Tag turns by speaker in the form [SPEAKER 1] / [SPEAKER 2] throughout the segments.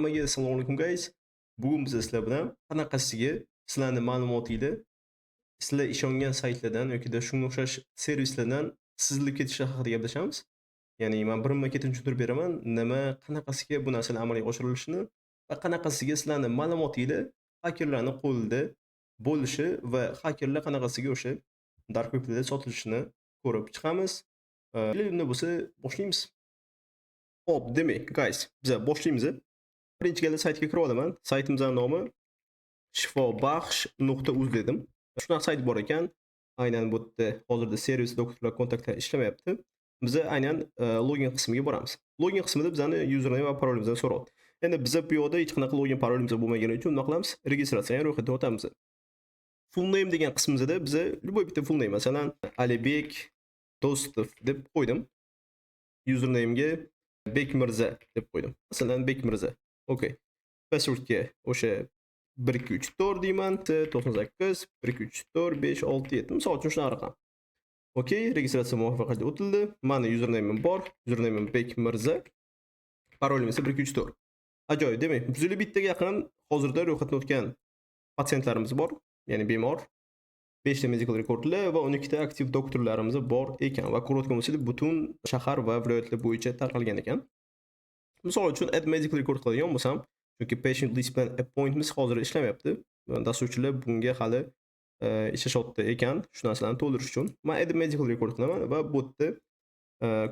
[SPEAKER 1] Hammaga assalomu alaykum guys. Bugun biz sizlar bilan qanaqasiga sizlarning ma'lumotingni sizlar ishongan saytlardan yoki shunga o'xshash servislardan sizilib ketishi haqida gaplashamiz. Ya'ni men birma-ketin tushuntirib beraman, qanaqasiga bu narsalar amalga oshirilishini va qanaqasiga sizlarning ma'lumotinglar hakerlarning qo'lida bo'lishi va hakerlar qanaqasiga o'sha dark weblarda sotilishini ko'rib chiqamiz. Unda bo'lsa boshlaymiz. Hop, demak, guys, biz boshlaymiz. Birinchi galda saytga kirib olaman. Saytimizning nomi shifobaxsh.uz dedim. Shunaqa sayt bor ekan. Aynan bu yerda hozirda servis doktorlar kontaktlar ishlamayapti. Biz aynan login qismiga boramiz. Login qismida bizani username va parolimizni so'rayapti. Endi biz bu yoqda hech qanaqa login parolimiz bo'lmagani uchun nima qilamiz? Registratsiya ro'yxatga o'tamiz. Full name degan qismimizda biz любой bitta full name, masalan, Alibek Do'stov deb qo'ydim. Username'ga Bekmirza deb qo'ydim. Masalan, Bekmirza. Okay. Passwordga o'sha 1 2 3 4 deyman, 98 1 2 3 4 5 6 7. Misol uchun shunaqa raqam. Okay, registratsiya muvaffaqiyatli o'tildi. Mani username'im bor. Username'im Bekmirza. Parolim esa 1 2 3 4. Ajoyib, demak, 151 ga yaqin hozirda ro'yxatdan o'tgan patsientlarimiz bor, ya'ni bemor. 5 ta medical rekordlar va 12 ta aktiv doktorlarimiz bor ekan va ko'rayotgan butun shahar va viloyatlar bo'yicha tarqalgan ekan. Misol uchun add medical record qiladigan bo'lsam, chunki patient list bilan appointments hozir ishlamayapti. Dasturchilar bunga hali ishlashyapti ekan, shu narsalarni to'ldirish uchun. Men add medical record qilaman va bu yerda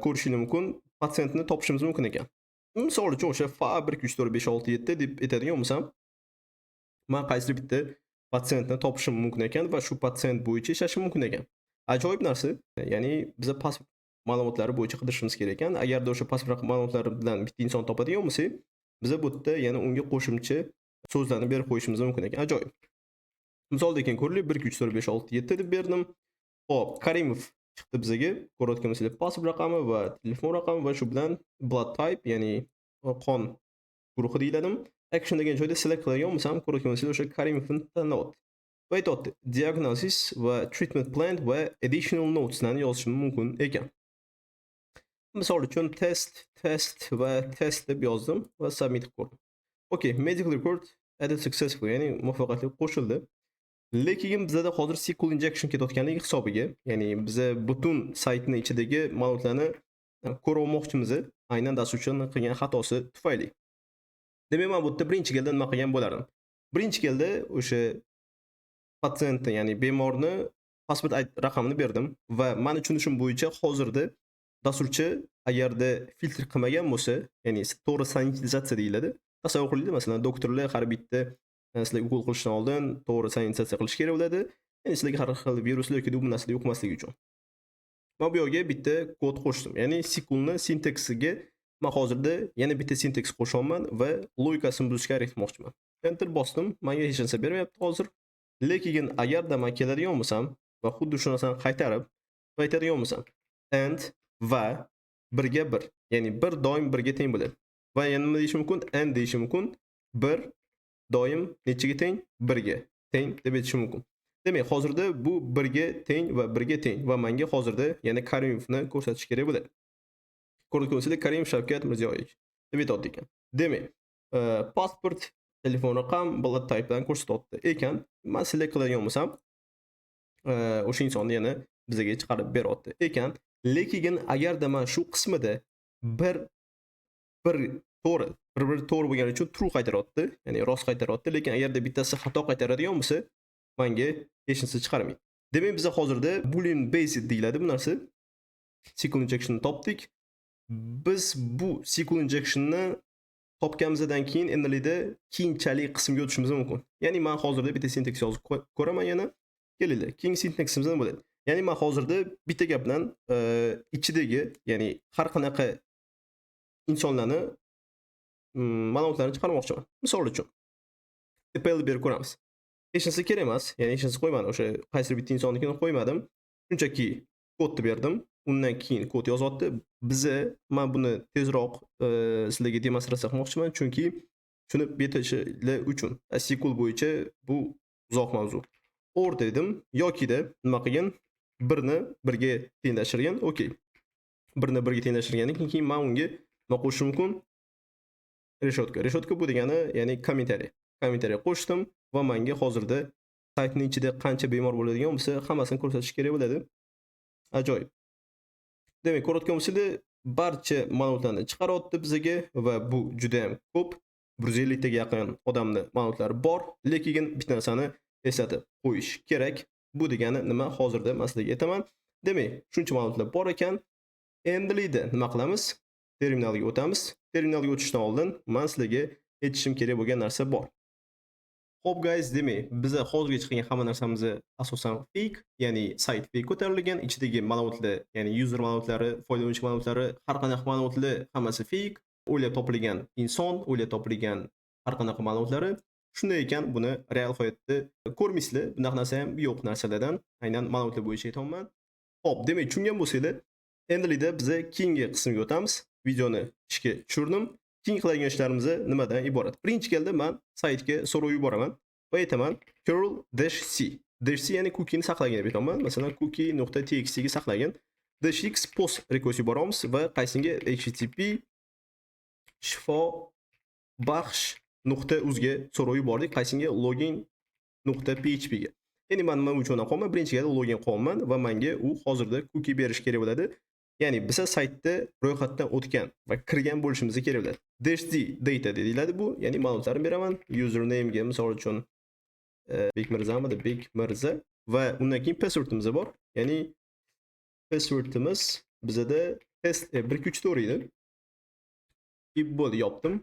[SPEAKER 1] ko'rishingiz mumkin, patsientni topishimiz mumkin ekan. Misol uchun o'sha fa 1 2 3 4 5 6 7 deb aytadigan bo'lsam, men qaysi bitta patsientni topishim mumkin ekan va shu patsient bo'yicha ishlashim mumkin ekan. Ajoyib narsa. Ya'ni biz pasport ma'lumotlari bo'yicha qidirishimiz kerak ekan. Agarda o'sha pasport ma'lumotlari bilan bitta inson topadigan bo'lsak, biz bu yerda yana unga qo'shimcha so'zlarni berib qo'yishimiz mumkin ekan. Ajoyib. Misolda ekan ko'rlik 1 2 3 4 5 6 7 deb berdim. Xo'p, Karimov chiqdi bizga. Ko'rayotgan bo'lsangiz pasport raqami va telefon raqami va shu bilan blood type, ya'ni qon guruhi deyiladi. Action degan joyda select qiladigan bo'lsam, ko'rayotgan bo'lsangiz o'sha Karimovni tanlayapti. Va aytyapti, diagnosis va treatment plan va additional noteslarni yozishim mumkin ekan. Misol uchun test va test deb yozdim va submit qildim. Okay, medical record added successfully, ya'ni muvaffaqiyatli qo'shildi. Lekin bizda hozir SQL injection ketayotganligi hisobiga, ya'ni biz butun saytning ichidagi ma'lumotlarni ko'ra olmoqchimiz, aynan dasturchining qilgan xatosi tufayli. Demak, men bu yerda birinchi galda nima qilgan bo'lardim? Birinchi galda o'sha patsientni, ya'ni bemorni pasport raqamini berdim va meni tushunishim bo'yicha hozirda dasturchi agarda filtr qilmagan bo'lsa, ya'ni to'g'ri sanitizatsiya deyiladi. Tasavvur qiling, masalan, doktorlar har bitta sizlarga ukol qilishdan oldin to'g'ri sanitizatsiya qilish kerak bo'ladi. Ya'ni sizlarga har xil viruslar yoki bu narsalar yuqmasligi uchun. Men bu yerga bitta kod qo'shdim. Ya'ni SQLni sintaksiga men hozirda yana bitta sintaks qo'shaman va logikasini buzishga harakat etmoqchiman. Enter bosdim. Menga hech narsa bermayapti hozir. Lekin agarda men keladigan bo'lsam va xuddi shu narsani qaytarib aytadigan bo'lsam, and va 1 ga 1, ya'ni 1 doim 1 ga teng bo'ladi. Va yana nima deyishim mumkin? And deyishim mumkin. 1 doim nechaga teng? 1 ga teng deb aytishim mumkin. Demak, hozirda bu 1 ga teng va 1 ga teng va menga hozirda yana Karimovni ko'rsatish kerak bo'ladi. Ko'rayotgan bo'lsangiz Karimov Shavkat Mirziyoyevich deb aytadi ekan. Demak, pasport, telefon raqam, blood type bilan ko'rsatyapti ekan. Men select qiladigan bo'lsam, o'sha insonni yana bizga chiqarib beryapti ekan. Lekin agarda men shu qismida bir to'g'ri bo'lgani uchun true qaytaryapti, ya'ni rost qaytaryapti, lekin agarda bittasi xato qaytaradigan bo'lsa, menga hech narsa chiqarmaydi. Demak, biz hozirda boolean based deyiladi bu narsa. SQL injection'ni topdik. Biz bu SQL injection'ni topganimizdan keyin endilikda keyinchalik qismga o'tishimiz mumkin. Ya'ni men hozirda bitta sintaks yozib ko'raman yana. Kelinglar, keyingi sintaksimizda nima bo'ladi? Ya'ni men hozirda bitta gap bilan ichidagi, ya'ni har qanaqa insonlarni ma'lumotlarini chiqarmoqchiman. Misol uchun email berib ko'ramiz. Hech narsa kerak emas, ya'ni hech narsa qo'ymadim. O'sha qaysi bitta insonnikini qo'ymadim. Shunchaki kodni berdim. Undan keyin kod yozyapti. Men buni tezroq sizlarga demonstratsiya qilmoqchiman, chunki shuni betishingiz uchun. SQL bo'yicha bu uzoq mavzu. Or dedim yoki-da nima qilgan? 1 ni 1 ga tenglashtirgan. Okay. 1 ni 1 ga tenglashtirgandan keyin men unga nima qo'shishim mumkin? Reshotka bu degani, ya'ni kommentariy. Kommentariy qo'shdim va menga hozirda saytning ichida qancha bemor bo'ladigan bo'lsa, hammasini ko'rsatish kerak bo'ladi. Ajoyib. Demak, ko'rayotgan bo'lsanglar, barcha ma'lumotlarni chiqaryapti bizga va bu juda ham ko'p. 150 taga yaqin odamni ma'lumotlari bor, lekin bitta narsani eslatib qo'yish kerak. Bu degani nima? Hozirda men sizlarga aytaman. Demak, shuncha ma'lumotlar bor ekan. Endilikda nima qilamiz? Terminalga o'tamiz. Terminalga o'tishdan oldin men sizlarga aytishim kerak bo'lgan narsa bor. Hop guys, demak, biza hozirgacha qilgan hamma narsamiz asosan fake, ya'ni sayt fake ko'tarilgan, ichidagi ma'lumotlar, ya'ni user ma'lumotlari, foydalanuvchi ma'lumotlari, har qanday ma'lumotlar hammasi fake, o'ylab topilgan inson, o'ylab topilgan har qanday ma'lumotlari. Shunday ekan, buni real hayotda ko'rmaysizlar. Bunaqa narsa ham yo'q narsalardan. Aynan ma'lumotlar bo'yicha aytaman. Hop, demak, tushungan bo'lsanglar, endilikda biza keyingi qismga o'tamiz. Videoni ishga tushirdim. Keyingi qiladigan ishlarimiz nimadan iborat? Birinchi galda men saytga so'rov yuboraman va aytaman curl-c. -c ya'ni cookie ni saqlagin deb aytaman. Masalan, cookie.txt ga saqlagin. -x post request yuboramiz va qaysinga http shifobaxsh.uz ga so'rov yubordik. Qaysinga login.php ga. Endi men nima uchun qo'yman? Birinchi galda login qo'yaman va menga u hozirda cookie berish kerak bo'ladi. Ya'ni biza saytda ro'yxatdan o'tgan va kirgan bo'lishimiz kerak bo'ladi. -data deyiladi bu, ya'ni ma'lumotlarni beraman. Username ga misol uchun Bekmirzamidi? Bekmirza va undan keyin passwordimiz bor. Ya'ni passwordimiz bizada test 1 2 3 4 edi. Bo'ldi, yopdim.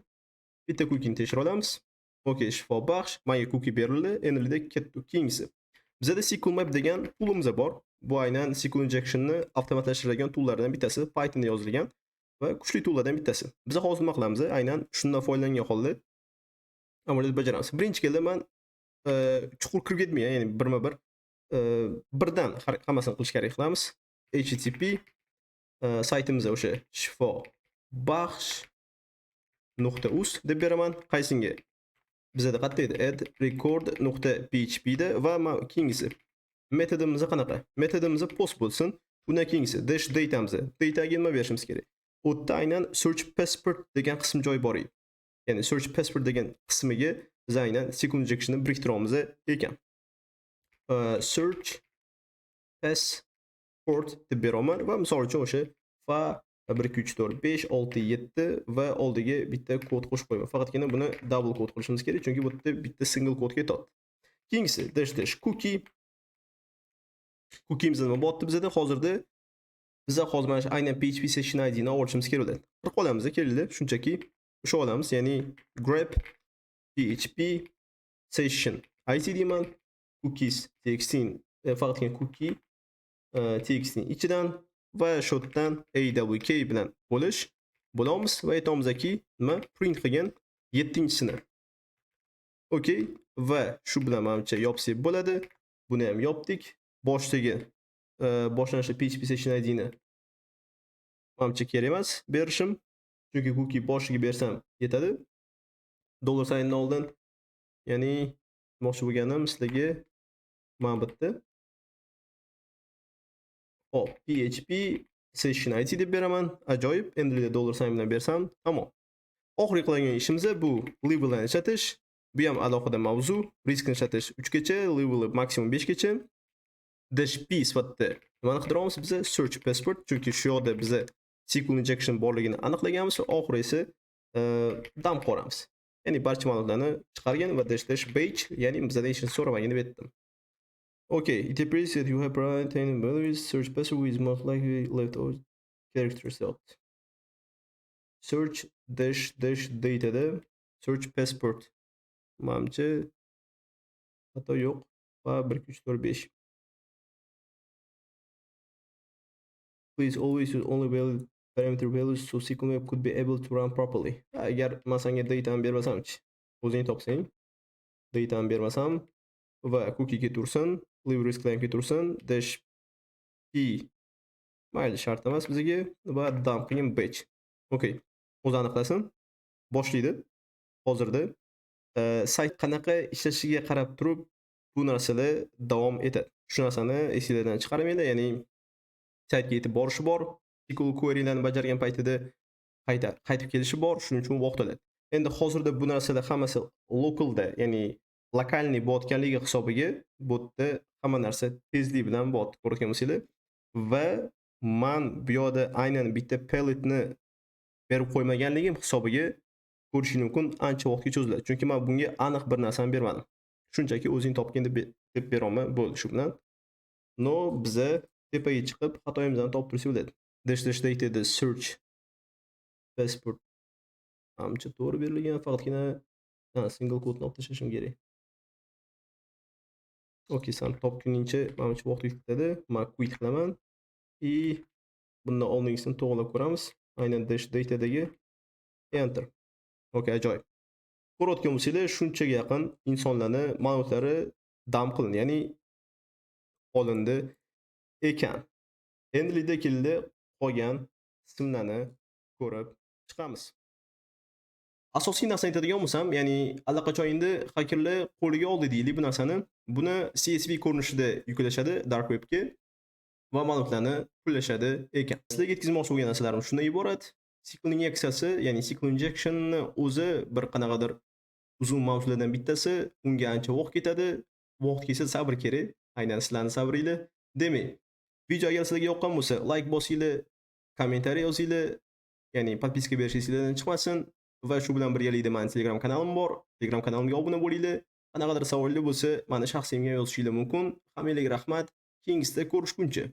[SPEAKER 1] Bitta cookie tekshira olamiz. Okay, shifobaxsh, menga cookie berildi. Endilikda ketdi keyingisi. Bizada SQL Map degan toolimiz bor. Bu aynan SQL injection'ni avtomatlashtiradigan toollardan bittasi, Pythonda yozilgan va kuchli toollardan bittasi. Biz hozir nima qilamiz? Aynan shundan foydalangan holda amaliyot bajaramiz. Birinchi galda men chuqur kirib ketmayman, ya'ni birma-bir birdan hammasini qilishga harakat qilamiz. http saytimiz o'sha shifobaxsh.uz deb beraman. Qaysinga? Bizda qayerda edi? Add record.php da va keyingisi metodimiz qanaqa? Metodimiz post bo'lsin. Bundan keyingisi dash datamiz. Dataga nima berishimiz kerak? U yerda aynan search passport degan qism joy bor edi. Ya'ni search passport degan qismiga biz aynan SQL injection'ni biriktiramiz ekan. Search passport deb beraman va misol uchun o'sha fa 1 2 3 4 5 6 7 va oldiga bitta kod qo'shib qo'yaman. Faqatgina buni double kod qilishimiz kerak, chunki bu yerda bitta single kodga ketadi. Keyingisi dash cookie. Cookie'miz nima bo'lyapti bizda hozirda? Biza hozir mana shu aynan PHP session ID ni olishimiz kerak bo'ladi. Bir qolamiz keldi, shunchaki o'sha olamiz, ya'ni grep PHP session ID deyman. Cookies txt faqatgina cookie txt ichidan va shu yerdan awk bilan bo'lamiz va aytamizki nima print qilgan 7-sini. Okay, va shu bilan menimcha yopsak bo'ladi. Buni ham yopdik. Boshdagi boshlanishda PHP session ID ni menimcha kerak emas berishim, chunki cookie boshiga bersam yetadi. $signdan oldin, ya'ni mo'shu bo'lganim sizlarga mana bu yerda hop PHP session ID deb beraman. Ajoyib. Endilikda $sign bilan bersam tamom. Oxirgi qilgan ishimiz bu labelni ishlatish. Bu ham alohida mavzu. Riskni ishlatish 3 gacha, label maksimum 5 gacha. Dash p sifatida nimani qidiramiz biz? Search passport, chunki shu yerda biz SQL injection borligini aniqlaganmiz. Oxiri esa dump qilamiz. Ya'ni barcha ma'lumotlarni chiqargan va dash page, ya'ni bizda hech narsa so'ramagan deb aytdim. Okay, it appears that you have provided values. Search password is most likely left out characters out. Search dash data da search passport. Menimcha xato yo'q. Va 1 2 3 4 5. Please always use only valid parameter values so SQL Map could be able to run properly. Agar men senga data bermasam-chi, o'zing topsang, data bermasam va cookie ga tursin, live risk claim ga tursin, dash p mayli shart emas bizga va dump qilgan batch. Okay, o'zi aniqlasin. Boshlaydi. Hozirda sayt qanaqa ishlashiga qarab turib bu narsalar davom etadi. Shu narsani esingizdan chiqarmanglar, ya'ni saytga yetib borishi bor. SQL query'larni bajargan paytida qaytib kelishi bor, shuning uchun vaqt oladi. Endi hozirda bu narsalar hammasi lokalda, ya'ni lokalniy bo'layotganligi hisobiga bu yerda hamma narsa tezlik bilan bo'lyapti, ko'rgan bo'lsanglar. Va man bu yoqda aynan bitta pelletni berib qo'ymaganligim hisobiga ko'rishing mumkin ancha vaqtga cho'ziladi. Chunki men bunga aniq bir narsani bermadim. Shunchaki o'zing topgin deb berolmay bo'ldi shu bilan. No, biza tepaga chiqib xatoyimizni topib tursak bo'ladi. Dash daytida search passport manimcha to'g'ri berilgan, faqatgina single kodni olib tashlashim kerak. Okey, san topguningcha manimcha vaqt ketadi. Men quit qilaman и bundan oldingisini to'g'rilab ko'ramiz. Aynan dash datadagi enter. Okey, ajoyib. Ko'rayotgan bo'lsanglar, shunchaga yaqin insonlarni ma'lumotlari dam qilindi, ya'ni olindi ekan. Endilikda keldi qolgan qismlarni ko'rib chiqamiz. Asosiy narsani aytadigan bo'lsam, ya'ni allaqachon endi hakerlar qo'liga oldi deylik bu narsani. Buni CSV ko'rinishida yuklashadi dark webga va ma'lumotlarni pullashadi ekan. Sizlarga yetkazmoqchi bo'lgan narsalarim shundan iborat. SQL inyeksiyasi, ya'ni SQL injection'ni o'zi bir qanaqadir uzun mavzulardan bittasi, unga ancha vaqt ketadi. Vaqt kelsa sabr kerak. Aynan sizlarning sabringlar. Demak, video agar sizlarga yoqqan bo'lsa, like bosinglar, kommentariy yozinglar, ya'ni podpiska berishingiz chiqmasin. Va shu bilan birgalikda meni Telegram kanalim bor. Telegram kanalimga obuna bo'linglar. Qanaqadir savollar bo'lsa, meni shaxsiyamga yozishingiz mumkin. Hammaga rahmat. Keyingisida ko'rishguncha.